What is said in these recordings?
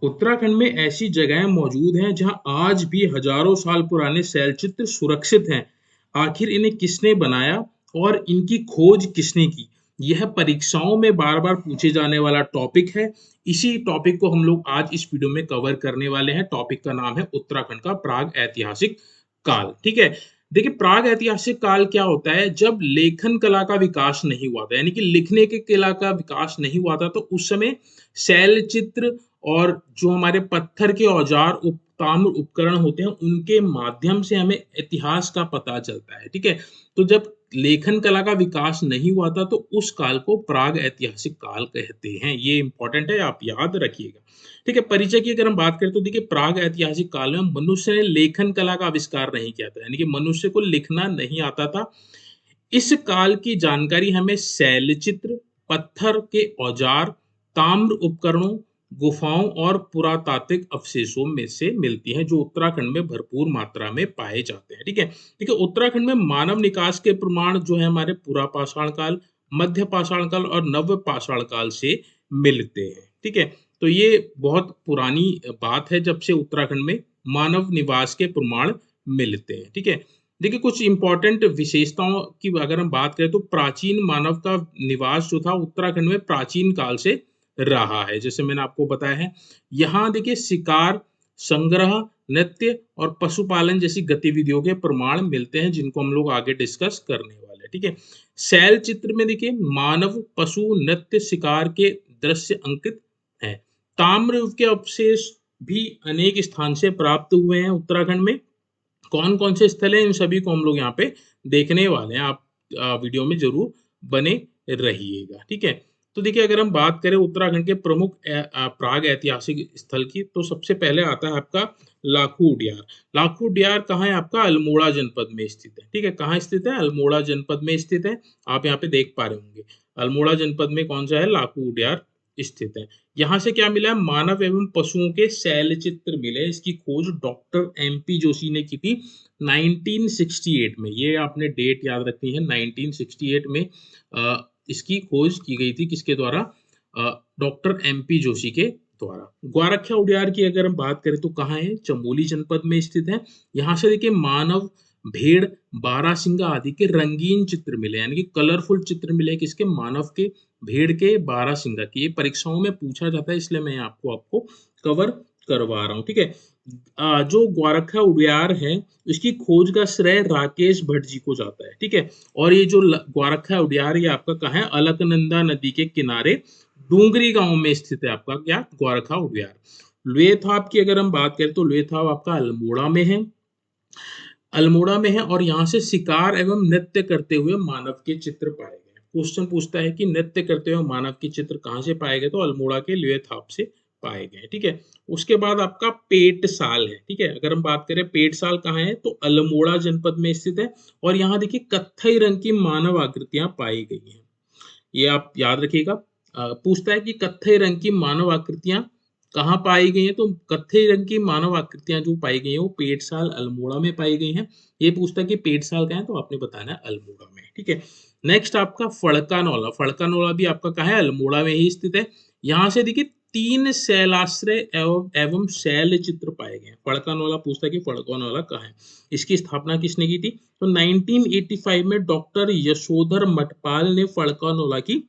उत्तराखंड में ऐसी जगहें मौजूद हैं जहां आज भी हजारों साल पुराने शैलचित्र सुरक्षित हैं। आखिर इन्हें किसने बनाया और इनकी खोज किसने की? यह परीक्षाओं में बार बार पूछे जाने वाला टॉपिक है। इसी टॉपिक को हम लोग आज इस वीडियो में कवर करने वाले हैं। टॉपिक का नाम है उत्तराखंड का प्राग ऐतिहासिक काल। ठीक है, देखिए प्राग ऐतिहासिक काल क्या होता है? जब लेखन कला का विकास नहीं हुआ था, यानी कि लिखने के कला का विकास नहीं हुआ था, तो उस समय शैल चित्र और जो हमारे पत्थर के औजार ताम्र उपकरण होते हैं उनके माध्यम से हमें इतिहास का पता चलता है। ठीक है, तो जब लेखन कला का विकास नहीं हुआ था तो उस काल को प्राग ऐतिहासिक काल कहते हैं। ये इंपॉर्टेंट है, आप याद रखिएगा। ठीक है, परिचय की अगर हम बात करें तो देखिए प्राग ऐतिहासिक काल में मनुष्य ने लेखन कला का आविष्कार नहीं किया था, यानी कि मनुष्य को लिखना नहीं आता था। इस काल की जानकारी हमें शैलचित्र, पत्थर के औजार, ताम्र उपकरणों, गुफाओं और पुरातात्विक अवशेषों में से मिलती हैं, जो उत्तराखंड में भरपूर मात्रा में पाए जाते हैं। ठीक है, देखिए उत्तराखंड में मानव निकास के प्रमाण जो है हमारे पुरा पाषाण काल, मध्य पाषाण काल और नव पाषाण काल से मिलते हैं। ठीक है, तो ये बहुत पुरानी बात है जब से उत्तराखंड में मानव निवास के प्रमाण मिलते हैं। ठीक है, देखिए कुछ इंपॉर्टेंट विशेषताओं की अगर हम बात करें तो प्राचीन मानव का निवास जो था उत्तराखंड में प्राचीन काल से रहा है, जैसे मैंने आपको बताया है। यहाँ देखिए शिकार, संग्रह, नृत्य और पशुपालन जैसी गतिविधियों के प्रमाण मिलते हैं, जिनको हम लोग आगे डिस्कस करने वाले हैं। ठीक है, शैल चित्र में देखिए मानव, पशु, नृत्य, शिकार के दृश्य अंकित हैं। ताम्र के अवशेष भी अनेक स्थान से प्राप्त हुए हैं उत्तराखंड में। कौन कौन से स्थल हैं इन सभी को हम लोग यहाँ पे देखने वाले हैं। आप वीडियो में जरूर बने रहिएगा। ठीक है, तो देखिए अगर हम बात करें उत्तराखंड के प्रमुख प्राग ऐतिहासिक स्थल की, तो सबसे पहले आता है आपका लाखू उडियार। लाखू उडियार कहाँ है? आपका अल्मोड़ा जनपद में स्थित है। ठीक है, कहाँ स्थित है? अल्मोड़ा जनपद में स्थित है। आप यहाँ पे देख पा रहे होंगे अल्मोड़ा जनपद में कौन सा है? लाखू उडियार स्थित है। यहाँ से क्या मिला है? मानव एवं पशुओं के शैल चित्र मिले। इसकी खोज डॉक्टर एमपी जोशी ने की थी 1968 में। ये आपने डेट याद रखनी है, 1968 में इसकी खोज की गई थी। किसके द्वारा? डॉक्टर एमपी जोशी के द्वारा। ग्वारखा उडियार की अगर हम बात करें तो कहाँ है? चमोली जनपद में स्थित है। यहाँ से देखिए मानव, भेड़, बारहसिंगा आदि के रंगीन चित्र मिले, यानी कि कलरफुल चित्र मिले। किसके? मानव के, भेड़ के, बारहसिंगा की। ये परीक्षाओं में पूछा जाता है, इसलिए मैं आपको कवर करवा रहा हूँ। ठीक है, जो ग्वारखा उडियार है इसकी खोज का श्रेय राकेश भट्ट जी को जाता है। ठीक है, और ये जो ग्वारखा उडियार ये आपका कहाँ है? अलकनंदा नदी के किनारे डूंगरी गांव में स्थित है आपका क्या? ग्वारखा उडियार। लुएथाप की अगर हम बात करें तो लुएथाप आपका अल्मोड़ा में है। अल्मोड़ा में है और यहाँ से शिकार एवं नृत्य करते हुए मानव के चित्र पाए गए। क्वेश्चन पूछता है कि नृत्य करते हुए मानव के चित्र कहाँ से पाए गए? तो अल्मोड़ा के लुएथाप से पाए गए। ठीक है, उसके बाद आपका पेटसाल है। ठीक है, अगर हम बात करें पेटसाल कहाँ है तो अल्मोड़ा जनपद में स्थित है। और यहाँ देखिए कत्थई रंग की मानव आकृतियां पाई गई हैं। ये आप याद रखिएगा। पूछता है कि कत्थई रंग की मानव आकृतियां कहाँ पाई गई हैं? तो कत्थई रंग की मानव आकृतियां जो पाई गई हैं वो पेटसाल अल्मोड़ा में पाई गई हैं। ये पूछता है कि पेटसाल कहाँ है? तो आपने बताना है अल्मोड़ा में। ठीक है, नेक्स्ट आपका फड़कानौला। फड़कानौला भी आपका कहाँ है? अल्मोड़ा में ही स्थित है। यहाँ से देखिए 3 शैलाश्रय एवं शैल चित्र पाए गए हैं। फड़कानौला पूछता है कि फड़कानौला कहाँ है? इसकी स्थापना किसने की थी? तो 1985 में डॉक्टर यशोधर मठपाल ने फड़कानौला की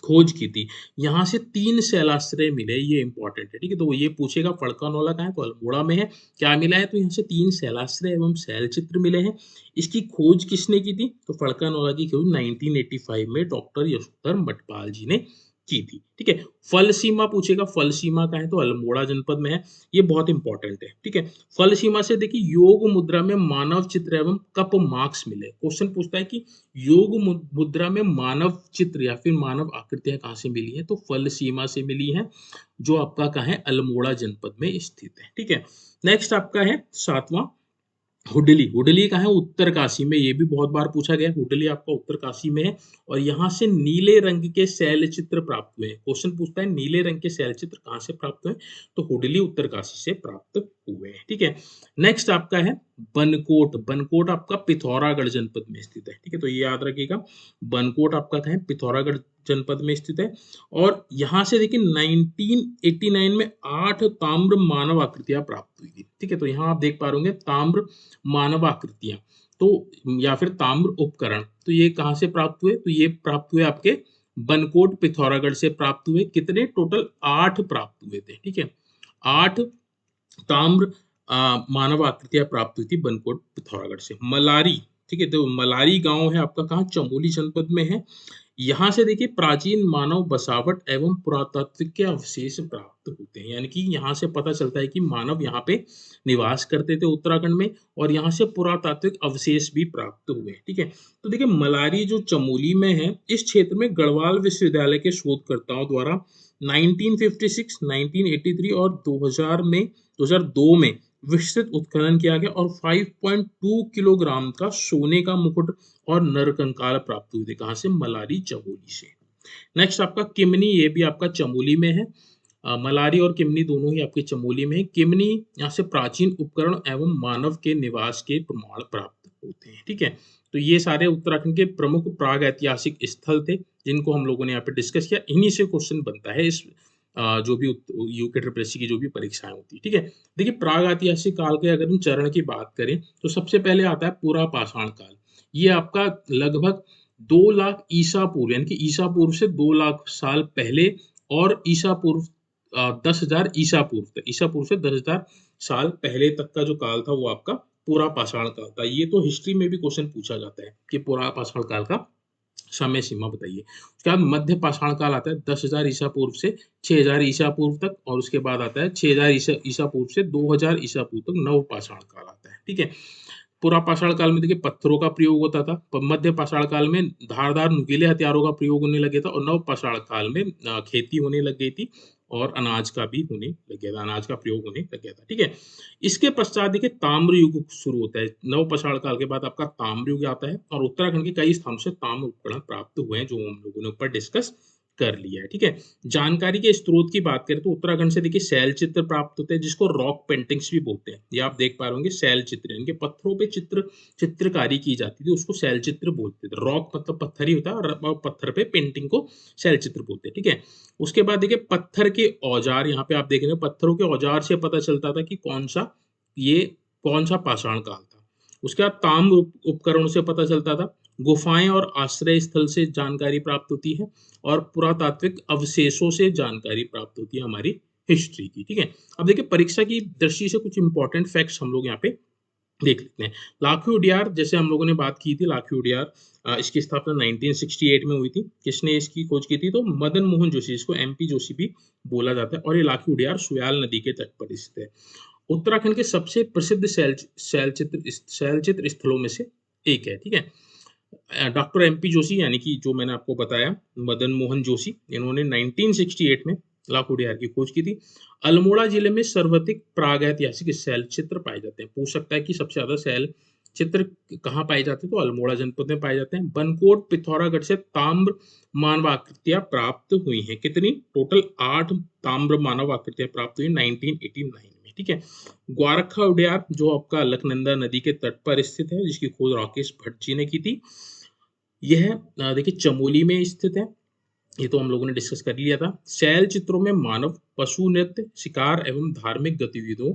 खोज की थी। यहाँ से 3 शैलाश्रय मिले, ये इंपॉर्टेंट है। ठीक है, तो ये पूछेगा फड़कानौला कहाँ है? तो अल्मोड़ा में है। क्या मिला है? तो यहाँ से 3 शैलाश्रय एवं शैल चित्र मिले हैं। इसकी खोज किसने की थी? तो फड़कानौला की खोज 1985 में डॉक्टर यशोधर मठपाल जी ने की थी। ठीक है, फल सीमा पूछेगा। फल सीमा का है तो अल्मोड़ा जनपद में है। ये बहुत इंपॉर्टेंट है। ठीक है, फल सीमा से देखिए योग मुद्रा में मानव चित्र एवं कप मार्क्स मिले। क्वेश्चन पूछता है कि योग मुद्रा में मानव चित्र या फिर मानव आकृतियां कहाँ से मिली है? तो फल सीमा से मिली है, जो आपका कहाँ है? अल्मोड़ा जनपद में स्थित है। ठीक है, नेक्स्ट आपका है 7वां हुडली। हुडली कहाँ है? उत्तरकाशी में। ये भी बहुत बार पूछा गया। हुडली आपका उत्तरकाशी में है और यहाँ से नीले रंग के शैल चित्र प्राप्त हुए हैं। क्वेश्चन पूछता है नीले रंग के शैल चित्र कहाँ से प्राप्त हुए? तो हुडली उत्तरकाशी से प्राप्त हुए हैं। ठीक है, नेक्स्ट आपका है बनकोट। बनकोट आपका पिथौरागढ़ जनपद में स्थित है। ठीक है, तो ये याद रखिएगा। बनकोट आपका कहाँ है? पिथौरागढ़ जनपद में स्थित है। और यहाँ से देखिए 1989 में 8 ताम्र मानव आकृतियां प्राप्त हुई थी। ठीक है, तो यहाँ आप देख पा रहे होंगे ताम्र मानव आकृतियां, तो या फिर ताम्र उपकरण, तो ये कहाँ से प्राप्त हुए? तो ये प्राप्त हुए आपके बनकोट पिथौरागढ़ से प्राप्त हुए। कितने? टोटल 8 प्राप्त हुए थे। ठीक है, 8 ताम्र मानव आकृतियां प्राप्त हुई थी बनकोट पिथौरागढ़ से। मलारी, ठीक है, तो मलारी गांव है आपका कहाँ? चमोली जनपद में है। यहाँ से देखिए प्राचीन मानव बसावट एवं पुरातात्विक के अवशेष प्राप्त होते हैं, यानी कि यहाँ से पता चलता है कि मानव यहाँ पे निवास करते थे उत्तराखंड में, और यहाँ से पुरातात्विक अवशेष भी प्राप्त हुए। ठीक है, तो देखिए मलारी जो चमोली में है, इस क्षेत्र में गढ़वाल विश्वविद्यालय के शोधकर्ताओं द्वारा 1956, 1983 और 2002 में विस्तृत उत्खनन किया गया और 5.2 किलोग्राम का सोने का मुकुट और नरकंकाल प्राप्त हुए थे। कहाँ से? मलारी चमोली से। नेक्स्ट आपका किमनी, ये भी आपका चमोली में है। मलारी और किमनी दोनों ही आपके चमोली में है। किमनी, यहाँ से प्राचीन उपकरण एवं मानव के निवास के प्रमाण प्राप्त होते हैं। ठीक है, तो ये सारे उत्तराखंड के प्रमुख प्राग ऐतिहासिक स्थल थे जिनको हम लोगों ने यहाँ पे डिस्कस किया। इन्हीं से क्वेश्चन बनता है इस जो भी यूके ट्रिपल की जो भी परीक्षाएं होती है। ठीक है, देखिए प्राग ऐतिहासिक काल के अगर हम चरण की बात करें तो सबसे पहले आता है पूरा पाषाण काल। ये आपका लगभग 2 लाख ईसा पूर्व, यानी कि ईसा पूर्व से 2 लाख साल पहले, और ईसा पूर्व 10,000 ईसा पूर्व तक, ईसा पूर्व से 10,000 साल पहले तक का जो काल था वो आपका पूरा पाषाण काल था। ये तो हिस्ट्री में भी क्वेश्चन पूछा जाता है कि पूरा पाषाण काल का समय सीमा बताइए। उसके बाद मध्य पाषाण काल आता है 10,000 ईसा पूर्व से 6,000 ईसा पूर्व तक, और उसके बाद आता है 6,000 ईसा पूर्व से 2,000 ईसा पूर्व तक नव पाषाण काल आता है। ठीक है, पूरा पाषाण काल में देखिए पत्थरों का प्रयोग होता था, मध्य पाषाण काल में धारदार नुकीले हथियारों का प्रयोग होने लगे था, और नव पाषाण काल में खेती होने लग गई थी और अनाज का भी होने लग गया था, अनाज का प्रयोग होने लग गया था। ठीक है, इसके पश्चात देखिए ताम्र युग शुरू होता है। नव पाषाण काल के बाद आपका ताम्र युग आता है, और उत्तराखंड के कई स्थानों से ताम्र उपकरण प्राप्त हुए हैं जो हम लोगों ने ऊपर डिस्कस कर लिया है। ठीक है, जानकारी के स्रोत की बात करें तो उत्तराखंड से देखिए शैल चित्र प्राप्त होते हैं जिसको रॉक पेंटिंग्स भी बोलते हैं। ये आप देख पा रहे होंगे शैल चित्र, यानी कि पत्थरों पे चित्रकारी की जाती थी, उसको शैल चित्र बोलते थे। रॉक मतलब पत्थर ही होता है, और पत्थर पे पेंटिंग को शैल चित्र बोलते हैं। ठीक है, उसके बाद देखिए पत्थर के औजार, यहाँ पे आप देख रहे हैं पत्थरों के औजार से पता चलता था कि कौन सा पाषाण काल था। उसके बाद ताम्र उपकरणों से पता चलता था, गुफाएं और आश्रय स्थल से जानकारी प्राप्त होती है, और पुरातात्विक अवशेषों से जानकारी प्राप्त होती है हमारी हिस्ट्री की। ठीक है, अब देखिए परीक्षा की दृष्टि से कुछ इंपॉर्टेंट फैक्ट्स हम लोग यहाँ पे देख लेते हैं। लाखी उडियार, जैसे हम लोगों ने बात की थी, लाखी उडियार इसकी स्थापना 1968 में हुई थी। किसने इसकी खोज की थी? तो मदन मोहन जोशी, इसको एमपी जोशी भी बोला जाता है, और ये लाखी उडियार सुयाल नदी के तट पर स्थित है। उत्तराखंड के सबसे प्रसिद्ध शैलचित्र स्थलों में से एक है। ठीक है, डॉक्टर एमपी जोशी, यानी कि जो मैंने आपको बताया मदन मोहन जोशी, इन्होंने 1968 में लाखों उडियार की खोज की थी। अल्मोड़ा जिले में सर्वाधिक प्रागैतिहासिक शैल चित्र पाए जाते हैं। पूछ सकता है कि सबसे ज्यादा शैल चित्र कहाँ पाए जाते हैं? तो अल्मोड़ा जनपद में पाए जाते हैं। बनकोट पिथौरागढ़ से ताम्र मानव आकृतियां प्राप्त हुई हैं। कितनी? टोटल 8 ताम्र मानव आकृतियां प्राप्त हुई 1989 में। ठीक है, ग्वारखा उडियार जो आपका अलकनंदा नदी के तट पर स्थित है, जिसकी खोज राकेश भट्ट जी ने की थी। यह देखिए चमोली में स्थित है, ये तो हम लोगों ने डिस्कस कर लिया था। शैल चित्रों में मानव, पशु नृत्य, शिकार एवं धार्मिक गतिविधियों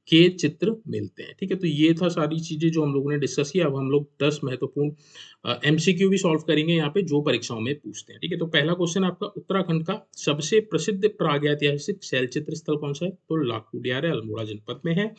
के चित्र मिलते हैं। ठीक है, तो ये था सारी चीजें जो हम लोगों ने डिस्कस किया। अब हम लोग 10 महत्वपूर्ण एमसीक्यू भी सॉल्व करेंगे यहाँ पे, जो परीक्षाओं में पूछते हैं। ठीक है, तो पहला क्वेश्चन आपका, उत्तराखंड का सबसे प्रसिद्ध प्रागैतिहासिक शैल चित्र स्थल कौन सा है? तो लाखी उडियार है, अल्मोड़ा जनपद में है।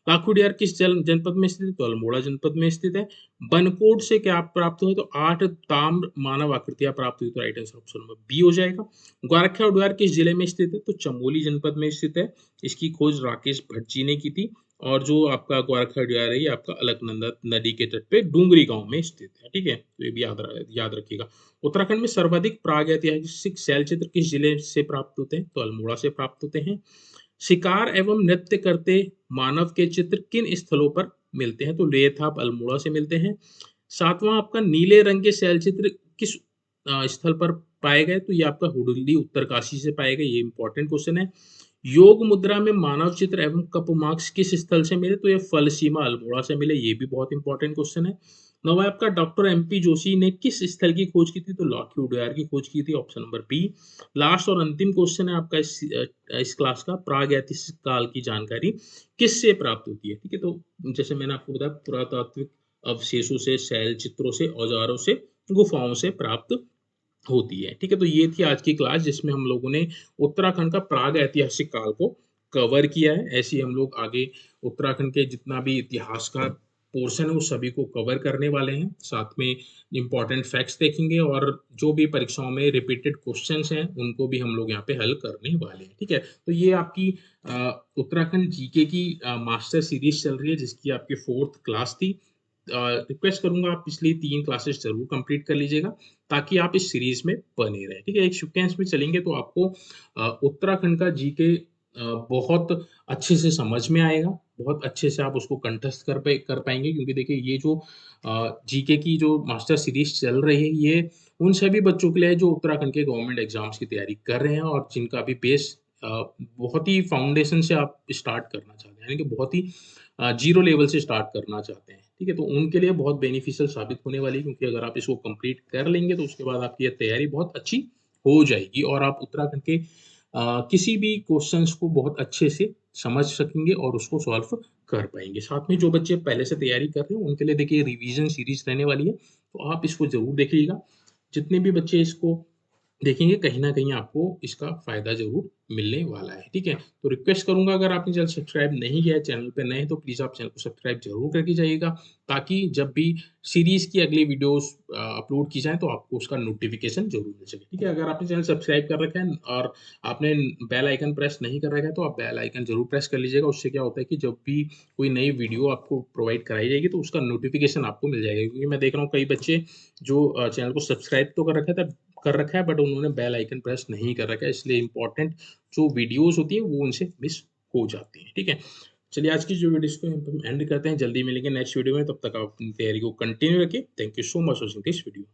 लाखी उडियार किस जनपद में स्थित है? तो अल्मोड़ा जनपद में स्थित है। बनकोट से क्या प्राप्त हुआ? तो 8 ताम्र मानव आकृतियां प्राप्त हुई, तो right answer option number B हो जाएगा। ग्वारखा उडियार किस जिले में स्थित है? तो चमोली जनपद में स्थित है। इसकी खोज राकेश भट्ट जी ने की थी, और जो आपका ग्वारखा उडियार है ये आपका अलकनंदा नदी के तट पे डूंगरी गांव में स्थित है। ठीक है, तो ये भी याद रखिएगा। उत्तराखंड में सर्वाधिक प्रागैतिहासिक शैल चित्र किस जिले से प्राप्त होते हैं? तो अल्मोड़ा से प्राप्त होते हैं। शिकार एवं नृत्य करते मानव के चित्र किन स्थलों पर मिलते हैं? तो लेथाप अल्मोड़ा से मिलते हैं। सातवां आपका, नीले रंग के शैल चित्र किस स्थल पर पाए गए? तो ये आपका हुडुली उत्तरकाशी से पाए गए। ये इंपॉर्टेंट क्वेश्चन है। योग मुद्रा में मानव चित्र एवं कप मार्क्स किस स्थल से मिले? तो ये फलसीमा अल्मोड़ा से मिले। ये भी बहुत इंपॉर्टेंट क्वेश्चन है। नाउ आपका डॉक्टर एमपी जोशी ने किस स्थल की खोज की थी? तो लॉकहीड वायर की खोज की थी, ऑप्शन नंबर बी। लास्ट और अंतिम क्वेश्चन है आपका इस क्लास का, प्रागैतिहासिक काल की जानकारी किससे प्राप्त होती है? ठीक है, तो जैसे मैंने आपको बताया पुरातात्विक अवशेषों से, शैल चित्रों से, औजारों से, गुफाओं से प्राप्त होती है। ठीक है, तो ये थी आज की क्लास जिसमें हम लोगों ने उत्तराखंड का प्राग ऐतिहासिक काल को कवर किया है। ऐसे ही हम लोग आगे उत्तराखंड के जितना भी इतिहास का पोर्शन है उस सभी को कवर करने वाले हैं। साथ में इंपॉर्टेंट फैक्ट्स देखेंगे और जो भी परीक्षाओं में रिपीटेड क्वेश्चंस हैं उनको भी हम लोग यहाँ पे हल करने वाले हैं। ठीक है, तो ये आपकी उत्तराखंड जीके की मास्टर सीरीज चल रही है जिसकी आपकी 4th क्लास थी। रिक्वेस्ट करूंगा आप पिछली 3 क्लासेस जरूर कंप्लीट कर लीजिएगा ताकि आप इस सीरीज में बने रहें। ठीक है, एक सीक्वेंस में चलेंगे तो आपको उत्तराखंड का जीके बहुत अच्छे से समझ में आएगा, बहुत अच्छे से आप उसको कंठस्थ कर पाएंगे, क्योंकि देखिए ये जो जीके की जो मास्टर सीरीज चल रही है ये उन सभी बच्चों के लिए है जो उत्तराखंड के गवर्नमेंट एग्जाम्स की तैयारी कर रहे हैं और जिनका अभी बेस बहुत ही फाउंडेशन से आप स्टार्ट करना चाहते हैं, यानी कि बहुत ही जीरो लेवल से स्टार्ट करना चाहते हैं। ठीक है, तो उनके लिए बहुत बेनिफिशियल साबित होने वाली है, क्योंकि अगर आप इसको कंप्लीट कर लेंगे तो उसके बाद आपकी ये तैयारी बहुत अच्छी हो जाएगी और आप उत्तराखंड के किसी भी क्वेश्चंस को बहुत अच्छे से समझ सकेंगे और उसको सॉल्व कर पाएंगे। साथ में जो बच्चे पहले से तैयारी कर रहे हैं उनके लिए देखिए रिवीजन सीरीज रहने वाली है, तो आप इसको जरूर देखिएगा। जितने भी बच्चे इसको देखेंगे कहीं न कहीं आपको इसका फ़ायदा ज़रूर मिलने वाला है, ठीक है? तो रिक्वेस्ट करूँगा अगर आपने चैनल सब्सक्राइब नहीं किया है, चैनल पे नए हैं तो प्लीज़ आप चैनल को सब्सक्राइब ज़रूर करके जाइएगा, ताकि जब भी सीरीज़ की अगली वीडियोज़ अपलोड की जाएँ तो आपको उसका नोटिफ़िकेशन ज़रूर मिल सके, ठीक है? अगर आपने चैनल सब्सक्राइब कर रखा है और आपने बेल आइकन प्रेस नहीं कर रखा है, तो आप बेल आइकन ज़रूर प्रेस कर लीजिएगा। उससे क्या होता है कि जब भी कोई नई वीडियो आपको प्रोवाइड कराई जाएगी तो उसका नोटिफ़िकेशन आपको मिल जाएगा, क्योंकि मैं देख रहा हूँ कई बच्चे जो चैनल को सब्सक्राइब तो कर रखा है बट उन्होंने बेल आइकन प्रेस नहीं कर रखा है, इसलिए इम्पोर्टेंट जो वीडियोस होती है वो उनसे मिस हो जाती है। ठीक है, चलिए आज की जो वीडियो इसको हम एंड करते हैं, जल्दी मिलेंगे नेक्स्ट वीडियो में, तब तक आप अपनी तैयारी को कंटिन्यू रखिए। Thank you so much watching this video.